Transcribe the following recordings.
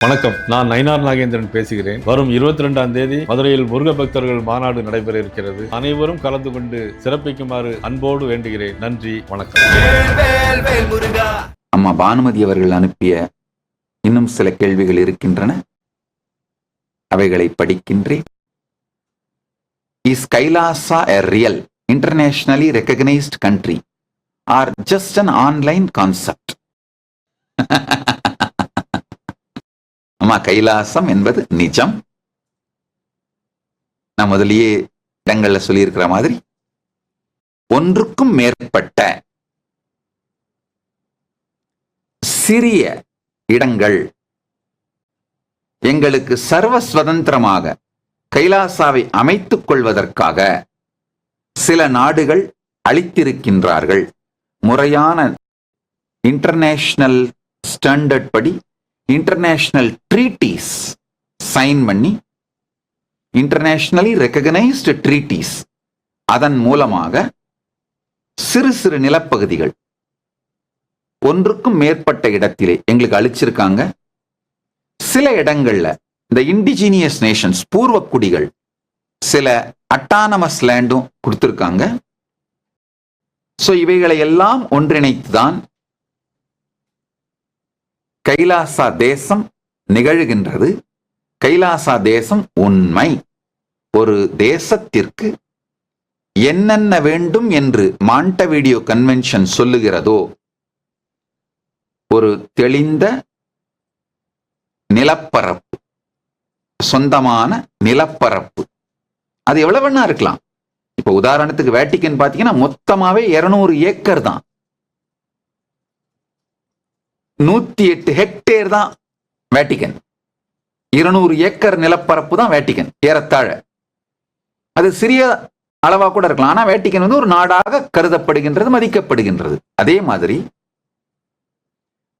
வணக்கம், நான் நயினார் நாகேந்திரன் பேசுகிறேன். வரும் 22ஆம் தேதி மதுரையில் முருக பக்தர்கள் மாநாடு நடைபெற இருக்கிறது. அனைவரும் கலந்து கொண்டு சிறப்பிக்குமாறு அன்போடு வேண்டுகிறேன். நன்றி, வணக்கம். அம்மா பானுமதி அவர்கள் அனுப்பிய இன்னும் சில கேள்விகள் இருக்கின்றன, அவைகளை படிக்கின்றேன். Is Kailasa a real, internationally recognized country or just an online concept? அம்மா, கைலாசம் என்பது நிஜம். நான் முதலியே இடங்கள்ல சொல்லியிருக்கிற மாதிரி ஒன்றுக்கும் மேற்பட்ட சிறிய இடங்கள் எங்களுக்கு சர்வ சுதந்திரமாக கைலாசாவை அமைத்துக் கொள்வதற்காக சில நாடுகள் அளித்திருக்கின்றார்கள். முறையான இன்டர்நேஷனல் ஸ்டாண்டர்ட் படி இன்டர்நேஷனல் ட்ரீட்டிஸ் சைன் பண்ணி, இன்டர்நேஷனலி ரெகக்னைஸ்டு ட்ரீட்டிஸ், அதன் மூலமாக சிறு சிறு நிலப்பகுதிகள் ஒன்றுக்கும் மேற்பட்ட இடத்திலே எங்களுக்கு அளிச்சிருக்காங்க. சில இடங்கள்ல இந்த இண்டிஜினியஸ் நேஷன்ஸ், பூர்வ குடிகள், சில அட்டானமஸ் லேண்டும் கொடுத்திருக்காங்க. சோ இவைகளை எல்லாம் ஒன்றிணைத்துதான் கைலாசா தேசம் நிகழ்கின்றது. கைலாசா தேசம் உண்மை. ஒரு தேசத்திற்கு என்னென்ன வேண்டும் என்று மாண்டவிடியோ கன்வென்ஷன் சொல்லுகிறதோ, ஒரு தெளிந்த நிலப்பரப்பு, சொந்தமான நிலப்பரப்பு, அது எவ்வளவு வேணா இருக்கலாம். இப்ப உதாரணத்துக்கு வேட்டிக்கன் பாத்தீங்கன்னா மொத்தமாவே 200 ஏக்கர் தான், 108 ஹெக்டேர் தான் வேட்டிக்கன். 200 ஏக்கர் நிலப்பரப்பு தான் வேட்டிக்கன் ஏறத்தாழ. அது சிறிய அளவா கூட இருக்கலாம், ஆனா வேட்டிக்கன் வந்து ஒரு நாடாக கருதப்படுகின்றது, மதிக்கப்படுகின்றது. அதே மாதிரி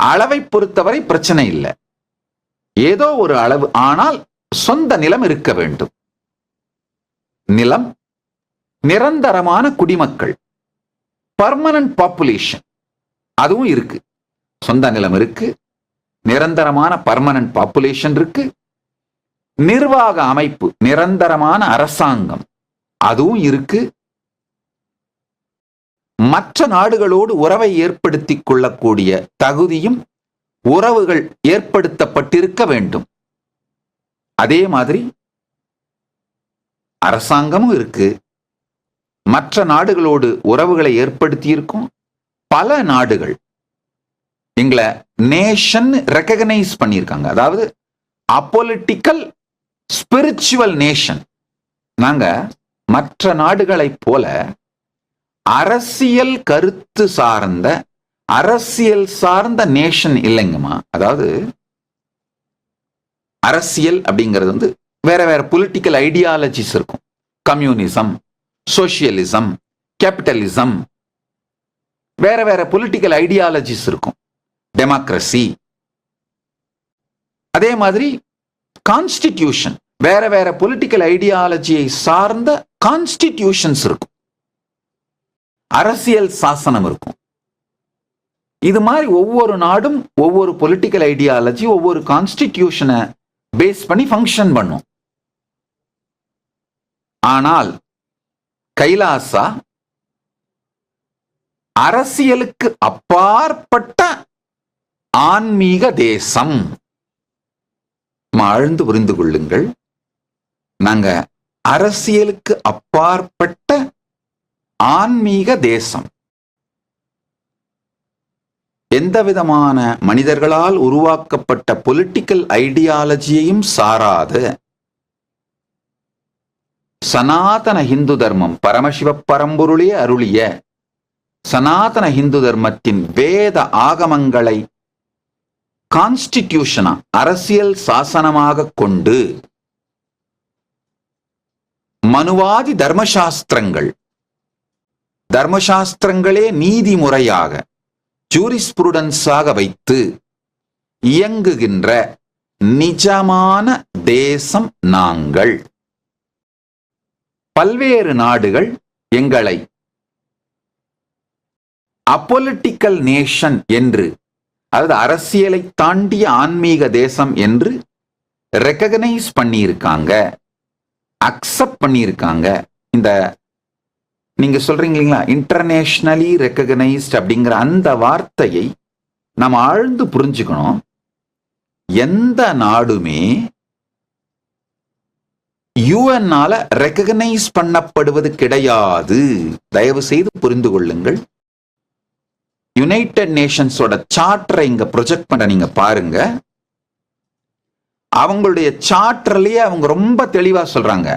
அளவை பொறுத்தவரை பிரச்சனை இல்லை, ஏதோ ஒரு அளவு, ஆனால் சொந்த நிலம் இருக்க வேண்டும். நிலம், நிரந்தரமான குடிமக்கள், பர்மனன்ட் பாப்புலேஷன், அதுவும் இருக்கு. சொந்த நிலம் இருக்கு, நிரந்தரமான பர்மனன்ட் பாப்புலேஷன் இருக்கு, நிர்வாக அமைப்பு, நிரந்தரமான அரசாங்கம், அதுவும் இருக்கு. மற்ற நாடுகளோடு உறவை ஏற்படுத்திக் கொள்ளக்கூடிய தகுதியும் உறவுகள் ஏற்படுத்தப்பட்டிருக்க வேண்டும். அதே மாதிரி அரசாங்கமும் இருக்கு, மற்ற நாடுகளோடு உறவுகளை ஏற்படுத்தி இருக்கும். பல நாடுகள் எங்களை நேஷன் ரெகக்னைஸ் பண்ணியிருக்காங்க. அதாவது அப்பொலிட்டிக்கல் ஸ்பிரிச்சுவல் நேஷன். நாங்க மற்ற நாடுகளைப் போல அரசியல் கருத்து சார்ந்த, அரசியல் சார்ந்த நேஷன் இல்லைங்கம்மா. அதாவது அரசியல் அப்படிங்கிறது வந்து வேற வேற பொலிட்டிக்கல் ஐடியாலஜிஸ் இருக்கும். கம்யூனிசம், சோசியலிசம், கேபிட்டலிசம், வேற வேற பொலிட்டிக்கல் ஐடியாலஜிஸ் இருக்கும். டெமோக்ரசி, அதே மாதிரி கான்ஸ்டிடியூஷன், வேற வேற பொலிட்டிக்கல் ஐடியாலஜியை சார்ந்த கான்ஸ்டிடியூஷன்ஸ் இருக்கும், அரசியல் சாசனம் இருக்கும். இது மாதிரி ஒவ்வொரு நாடும் ஒவ்வொரு பொலிட்டிக்கல் ஐடியாலஜி, ஒவ்வொரு கான்ஸ்டிடியூஷனை பேஸ் பண்ணி ஃபங்க்ஷன் பண்ணும். ஆனால் கைலாசா அரசியலுக்கு அப்பாற்பட்ட ஆன்மீக தேசம். ஆழ்ந்து புரிந்து கொள்ளுங்கள், நாங்க அரசியலுக்கு அப்பாற்பட்ட ஆன்மீக தேசம். எந்த விதமான மனிதர்களால் உருவாக்கப்பட்ட பொலிட்டிக்கல் ஐடியாலஜியையும் சாராத சனாதன இந்து தர்மம், பரமசிவ பரம்பொருளே அருளிய சனாதன இந்து தர்மத்தின் வேத ஆகமங்களை கான்ஸ்டிடியூஷனா, அரசியல் சாசனமாக கொண்டு மனுவாதி தர்மசாஸ்திரங்கள், தர்மசாஸ்திரங்களே நீதிமுறையாக ஜூரிஸ்புருடன்ஸாக வைத்து இயங்குகின்ற நிஜமான தேசம் நாங்கள். பல்வேறு நாடுகள் எங்களை அப்பொலிட்டிக்கல் நேஷன் என்று அதாவது அரசியலை தாண்டிய ஆன்மீக தேசம் என்று ரெகக்னைஸ் பண்ணியிருக்காங்க, அக்செப்ட் பண்ணியிருக்காங்க. இந்த நீங்க சொல்றீங்க இல்லைங்களா, இன்டர்நேஷனலி ரெகக்னைஸ்ட் அப்படிங்கிற அந்த வார்த்தையை நம்ம ஆழ்ந்து புரிஞ்சுக்கணும். எந்த நாடுமே யுஎன்னால ரெகக்னைஸ் பண்ணப்படுவது கிடையாது. தயவு செய்து புரிந்து கொள்ளுங்கள். யுனைடெட் நேஷன்ஸோட சார்ட்டரை இங்க ப்ரொஜெக்ட் பண்ண நீங்க பாருங்க. அவங்களுடைய சார்ட்டர்லயே அவங்க ரொம்ப தெளிவா சொல்றாங்க,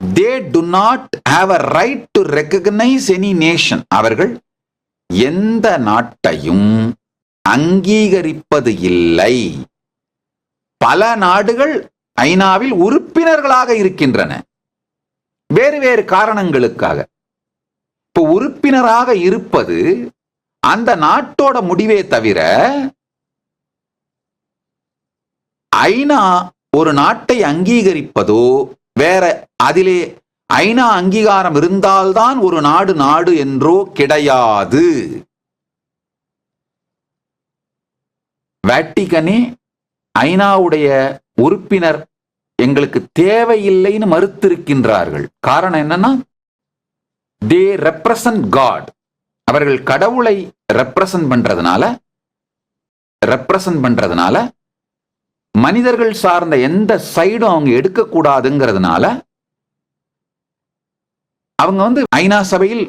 they do not have a right to recognize any nation. அவர்கள் எந்த நாட்டையும் அங்கீகரிப்பது இல்லை. பல நாடுகள் ஐநாவில் உறுப்பினர்களாக இருக்கின்றன, வேறு வேறு காரணங்களுக்காக. இப்போ உறுப்பினராக இருப்பது அந்த நாட்டோட முடிவே தவிர ஐநா ஒரு நாட்டை அங்கீகரிப்பதோ வேற அதிலே ஐநா அங்கீகாரம் இருந்தால்தான் ஒரு நாடு நாடு என்றோ கிடையாது. வேட்டிகனே ஐநாவுடைய உறுப்பினர் எங்களுக்கு தேவையில்லைன்னு மறுத்திருக்கின்றார்கள். காரணம் என்னன்னா, தே ரெப்ரசன்ட் காட். அவர்கள் கடவுளை ரெப்ரசன்ட் பண்றதுனால மனிதர்கள் சார்ந்த எந்த சைடும் அவங்க எடுக்கக்கூடாதுங்கிறதுனால அவங்க ஐநா சபையில்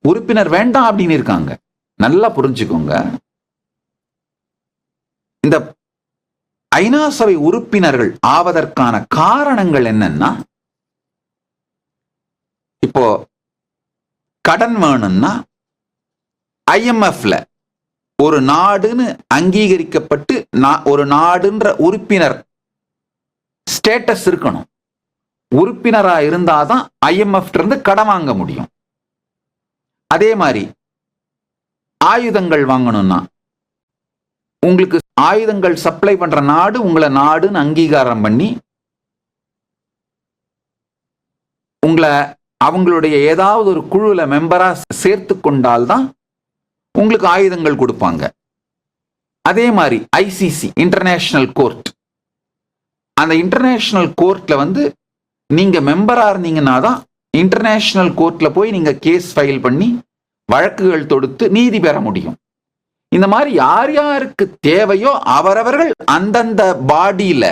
உறுப்பினர் வேண்டாம் அப்படின்னு இருக்காங்க. நல்லா புரிஞ்சுக்கோங்க. இந்த ஐநா சபை உறுப்பினர்கள் ஆவதற்கான காரணங்கள் என்னன்னா, இப்போ கடன் வேணும்னா ஐஎம்எஃப்ல ஒரு நாடுன்னு அங்கீகரிக்கப்பட்டு ஒரு நாடுன்ற உறுப்பினர் ஸ்டேட்டஸ் இருக்கணும். உறுப்பினரா இருந்தாதான் ஐஎம்எஃப் இருந்து கடன் வாங்க முடியும். அதே மாதிரி ஆயுதங்கள் வாங்கணும்னா உங்களுக்கு ஆயுதங்கள் சப்ளை பண்ற நாடு உங்களை நாடுன்னு அங்கீகாரம் பண்ணி உங்களை அவங்களுடைய ஏதாவது ஒரு குழுல மெம்பரா சேர்த்து கொண்டால்தான் உங்களுக்கு ஆயுதங்கள் கொடுப்பாங்க. அதே மாதிரி ஐசிசி இன்டர்நேஷனல் கோர்ட், அந்த இன்டர்நேஷனல் கோர்ட்ல நீங்க மெம்பரா இருந்தீங்கன்னா தான் இன்டர்நேஷனல் கோர்ட்ல போய் நீங்க கேஸ் ஃபைல் பண்ணி வழக்குகள் தொடுத்து நீதி பெற முடியும். இந்த மாதிரி யார் யாருக்கு தேவையோ அவரவர்கள் அந்தந்த பாடியில,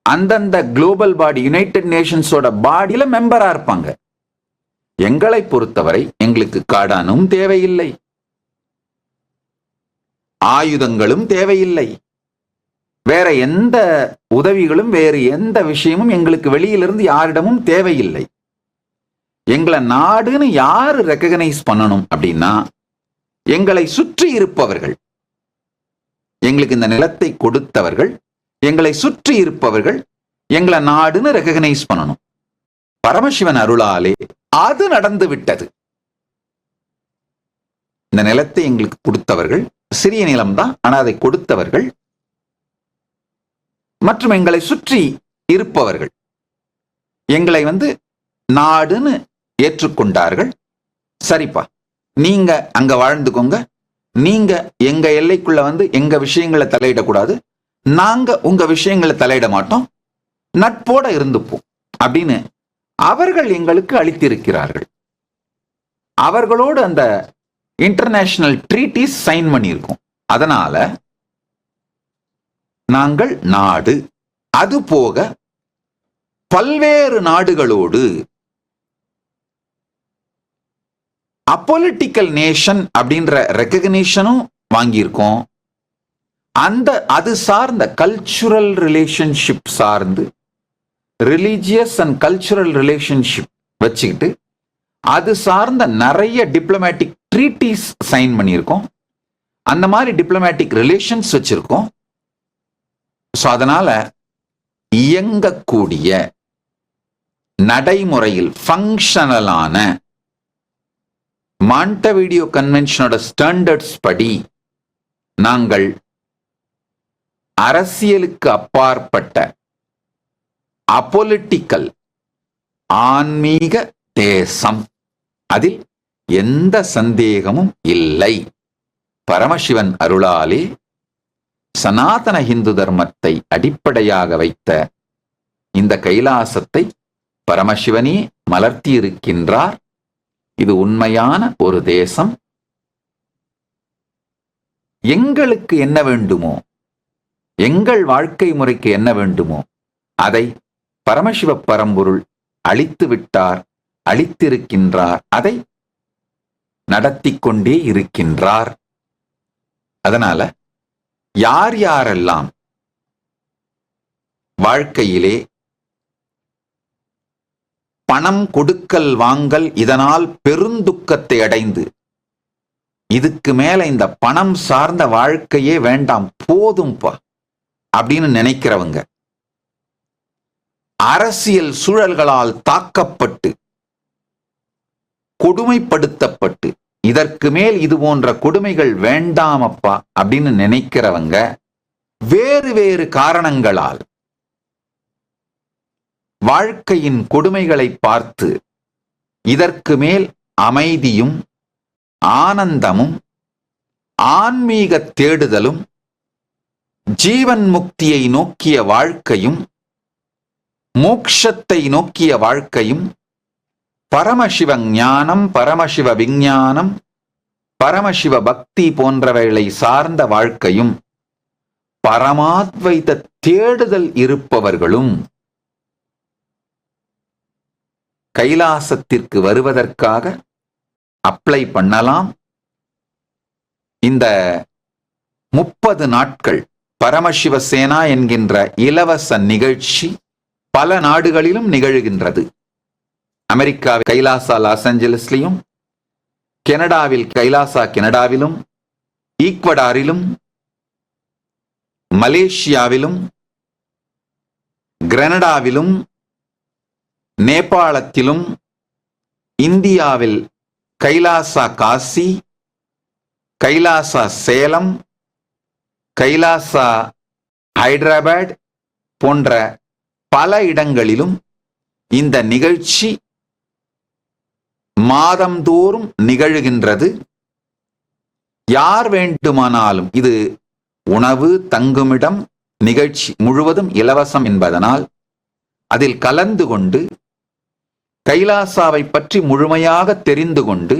அந்தந்த குளோபல் பாடி யுனைடெட் நேஷன்ஸோட பாடியில மெம்பரா இருப்பாங்க. எங்களை பொறுத்தவரை எங்களுக்கு கடனும் தேவையில்லை, ஆயுதங்களும் தேவையில்லை, வேற எந்த உதவிகளும் வேறு எந்த விஷயமும் எங்களுக்கு வெளியிலிருந்து யாரிடமும் தேவையில்லை. எங்களை நாடுன்னு யாரு ரெகக்னைஸ் பண்ணணும் அப்படின்னா, எங்களை சுற்றி இருப்பவர்கள், எங்களுக்கு இந்த நிலத்தை கொடுத்தவர்கள், எங்களை சுற்றி இருப்பவர்கள் எங்களை நாடுன்னு ரெகக்னைஸ் பண்ணணும். பரமசிவன் அருளாலே அது நடந்து விட்டது. இந்த நிலத்தை எங்களுக்கு கொடுத்தவர்கள், சிறிய நிலம்தான், ஆனா அதை கொடுத்தவர்கள் மற்றும் எங்களை சுற்றி இருப்பவர்கள் எங்களை நாடுன்னு ஏற்றுக்கொண்டார்கள். சரிப்பா, நீங்க அங்க வாழ்ந்துக்கோங்க, நீங்க எங்க எல்லைக்குள்ள எங்க விஷயங்களை தலையிடக்கூடாது, நாங்க உங்க விஷயங்களை தலையிட மாட்டோம், நட்போட இருந்துப்போம் அப்படின்னு அவர்கள் எங்களுக்கு அளித்திருக்கிறார்கள். அவர்களோடு அந்த இன்டர்நேஷனல் ட்ரீட்டிஸ் சைன் பண்ணியிருக்கோம். அதனால நாங்கள் நாடு. அது போக பல்வேறு நாடுகளோடு அப்பொலிட்டிக்கல் நேஷன் அப்படின்ற ரெகக்னிஷனும் வாங்கியிருக்கோம். அது சார்ந்த கல்ச்சுரல் ரிலேஷன்ஷிப் சார்ந்து, ரிலீஜியஸ் அண்ட் கல்ச்சுரல் ரிலேஷன்ஷிப் வச்சுக்கிட்டு அது சார்ந்த நிறைய டிப்ளமேட்டிக் ட்ரீட்டிஸ் சைன் பண்ணியிருக்கோம். அந்த மாதிரி டிப்ளமேட்டிக் ரிலேஷன்ஸ் வச்சிருக்கோம். ஸோ அதனால இயங்கக்கூடிய நடைமுறையில் ஃபங்க்ஷனலான மாண்டவிடியோ கன்வென்ஷனோட ஸ்டாண்டர்ட்ஸ் படி நாங்கள் அரசியலுக்கு அப்பாற்பட்ட அப்பொலிட்டிக்கல் ஆன்மீக தேசம். அதில் எந்த சந்தேகமும் இல்லை. பரமசிவன் அருளாலே சனாதன இந்து தர்மத்தை அடிப்படையாக வைத்த இந்த கைலாசத்தை பரமசிவனே மலர்த்தி இருக்கின்றார். இது உண்மையான ஒரு தேசம். எங்களுக்கு என்ன வேண்டுமோ, எங்கள் வாழ்க்கை முறைக்கு என்ன வேண்டுமோ அதை பரமசிவ பரம்பொருள் அளித்து விட்டார், அளித்திருக்கின்றார், அதை நடத்தி கொண்டே இருக்கின்றார். அதனால யார் யாரெல்லாம் வாழ்க்கையிலே பணம் கொடுக்கல் வாங்கல் இதனால் பெருந்துக்கத்தை அடைந்து இதுக்கு மேல இந்த பணம் சார்ந்த வாழ்க்கையே வேண்டாம், போதும்பா அப்படின்னு நினைக்கிறவங்க, அரசியல் சூழல்களால் தாக்கப்பட்டு கொடுமைப்படுத்தப்பட்டு இதற்கு மேல் இது போன்ற கொடுமைகள் வேண்டாமப்பா அப்படின்னு நினைக்கிறவங்க, வேறு வேறு காரணங்களால் வாழ்க்கையின் கொடுமைகளை பார்த்து இதற்கு மேல் அமைதியும் ஆனந்தமும் ஆன்மீக தேடுதலும் ஜீவன் முக்தியை நோக்கிய வாழ்க்கையும் மோட்சத்தை நோக்கிய வாழ்க்கையும் பரமசிவ ஞானம், பரமசிவ விஞ்ஞானம், பரமசிவ பக்தி போன்றவைகளை சார்ந்த வாழ்க்கையும் பரமாத்வைத தேடுதல் இருப்பவர்களும் கைலாசத்திற்கு வருவதற்காக அப்ளை பண்ணலாம். இந்த 30 நாட்கள் பரமசிவ சேனா என்கின்ற இலவச நிகழ்ச்சி பல நாடுகளிலும் நிகழ்கின்றது. அமெரிக்காவில் கைலாசா லாஸ் ஏஞ்சலஸ்லையும், கனடாவில் கைலாசா கனடாவிலும், ஈக்வடாரிலும், மலேசியாவிலும், கிரனடாவிலும், நேபாளத்திலும், இந்தியாவில் கைலாசா காசி, கைலாசா சேலம், கைலாசா ஹைதராபாத் போன்ற பல இடங்களிலும் இந்த நிகழ்ச்சி மாதந்தோறும் நிகழ்கின்றது. யார் வேண்டுமானாலும், இது உணவு தங்குமிடம் நிகழ்ச்சி முழுவதும் இலவசம் என்பதனால் அதில் கலந்து கொண்டு கைலாசாவை பற்றி முழுமையாக தெரிந்து கொண்டு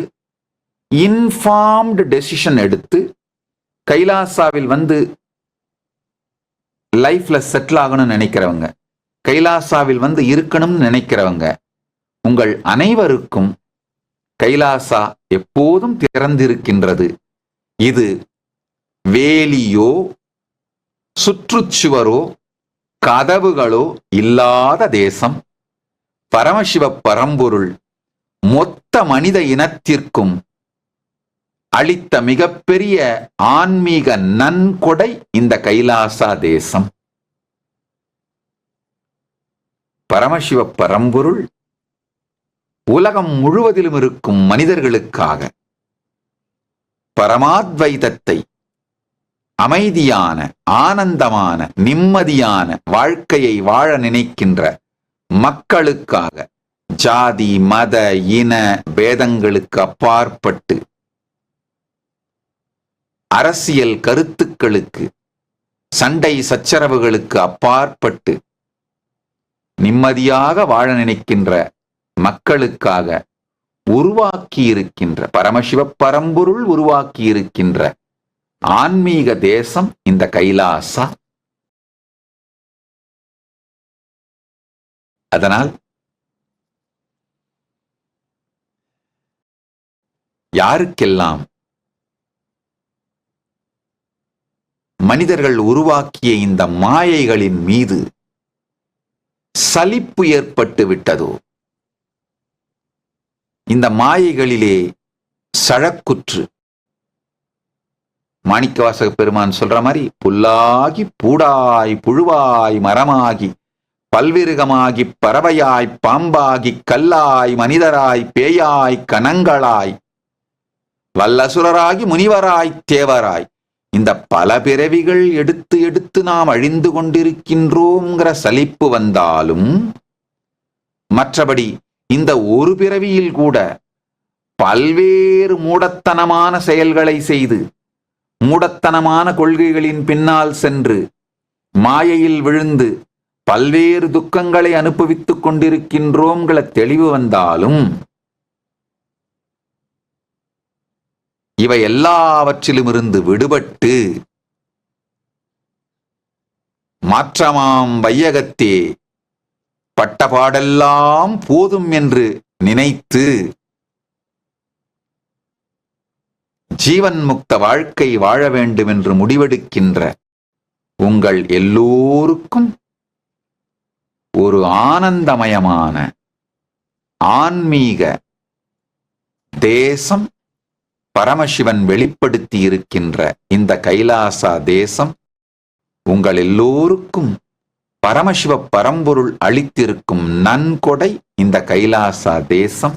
இன்ஃபார்ம்டு டெசிஷன் எடுத்து கைலாசாவில் வந்து லைஃப்ல செட்டில் ஆகணும்னு நினைக்கிறவங்க, கைலாசாவில் வந்து இருக்கணும்னு நினைக்கிறவங்க, உங்கள் அனைவருக்கும் கைலாசா எப்போதும் திறந்திருக்கின்றது. இது வேலியோ சுற்றுச்சுவரோ கதவுகளோ இல்லாத தேசம். பரமசிவ பரம்பொருள் மொத்த மனித இனத்திற்கும் அளித்த மிகப்பெரிய ஆன்மீக நன்கொடை இந்த கைலாசா தேசம். பரமசிவ பரம்பொருள் உலகம் முழுவதிலும் இருக்கும் மனிதர்களுக்காக பரமாத்வைதத்தை, அமைதியான ஆனந்தமான நிம்மதியான வாழ்க்கையை வாழ நினைக்கின்ற மக்களுக்காக ஜாதி மத இன பேதங்களுக்கு அப்பாற்பட்டு அரசியல் கருத்துக்களுக்கு சண்டை சச்சரவுகளுக்கு அப்பாற்பட்டு நிம்மதியாக வாழ நினைக்கின்ற மக்களுக்காக உருவாக்கி இருக்கின்ற பரமசிவ பரம்பொருள் உருவாக்கி இருக்கின்ற ஆன்மீக தேசம் இந்த கைலாசா. அதனால் யாருக்கெல்லாம் மனிதர்கள் உருவாக்கிய இந்த மாயைகளின் மீது சலிப்பு ஏற்பட்டு விட்டதோ, இந்த மாயைகளிலே சழக்குற்று மாணிக்கவாசக பெருமான் சொல்ற மாதிரி புல்லாகி பூடாய் புழுவாய் மரமாகி பல்விருகமாகி பறவையாய் பாம்பாகி கல்லாய் மனிதராய் பேயாய் கணங்களாய் வல்லசுரராகி முனிவராய் தேவராய் இந்த பல பிறவிகள் எடுத்து எடுத்து நாம் அழிந்து கொண்டிருக்கின்றோங்கிற சலிப்பு வந்தாலும், மற்றபடி இந்த ஒரு பிறவியில் கூட பல்வேறு மூடத்தனமான செயல்களை செய்து மூடத்தனமான கொள்கைகளின் பின்னால் சென்று மாயையில் விழுந்து பல்வேறு துக்கங்களை அனுபவித்துக் கொண்டிருக்கின்றோம்கள தெளிவு வந்தாலும் இவை எல்லாவற்றிலுமிருந்து விடுபட்டு மாற்றமாம் வையகத்தே பட்டபாடெல்லாம் போதும் என்று நினைத்து ஜீவன் முக்த வாழ்க்கை வாழ வேண்டும் என்று முடிவெடுக்கின்ற உங்கள் எல்லோருக்கும் ஒரு ஆனந்தமயமான ஆன்மீக தேசம் பரமசிவன் வெளிப்படுத்தி இருக்கின்ற இந்த கைலாசா தேசம் உங்கள் எல்லோருக்கும் பரமசிவ பரம்பொருள் அளித்திருக்கும் நன்கொடை. இந்த கைலாசா தேசம்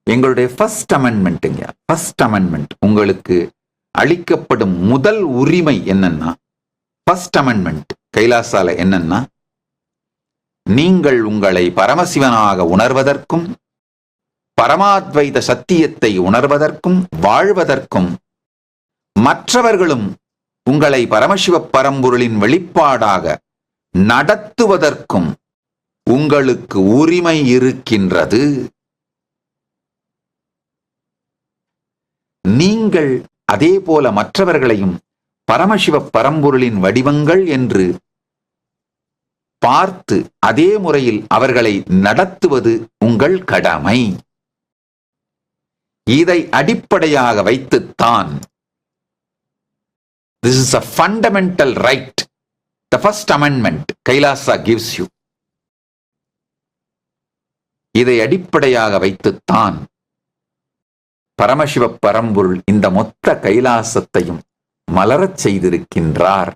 எங்களுடைய ஃபர்ஸ்ட் அமெண்ட்மெண்ட்டுங்க. ஃபர்ஸ்ட் அமெண்ட்மெண்ட் உங்களுக்கு அளிக்கப்படும் முதல் உரிமை என்னன்னா, ஃபர்ஸ்ட் அமெண்ட்மெண்ட் கைலாசால என்னன்னா, நீங்கள் உங்களை பரமசிவனாக உணர்வதற்கும் பரமாத்வைத சத்தியத்தை உணர்வதற்கும் வாழ்வதற்கும் மற்றவர்களும் உங்களை பரமசிவ பரம்பொருளின் வெளிப்பாடாக நடத்துவதற்கும் உங்களுக்கு உரிமை இருக்கின்றது. நீங்கள் அதே போல மற்றவர்களையும் பரமசிவ பரம்பொருளின் வடிவங்கள் என்று பார்த்து அதே முறையில் அவர்களை நடத்துவது உங்கள் கடமை. இதை அடிப்படையாக வைத்துத்தான் this is a fundamental right, the first amendment Kailasa gives you. இதை அடிப்படையாக வைத்துத்தான் பரமசிவ பரம்பொருள் இந்த மொத்த கைலாசத்தையும் மலரச் செய்திருக்கின்றார்.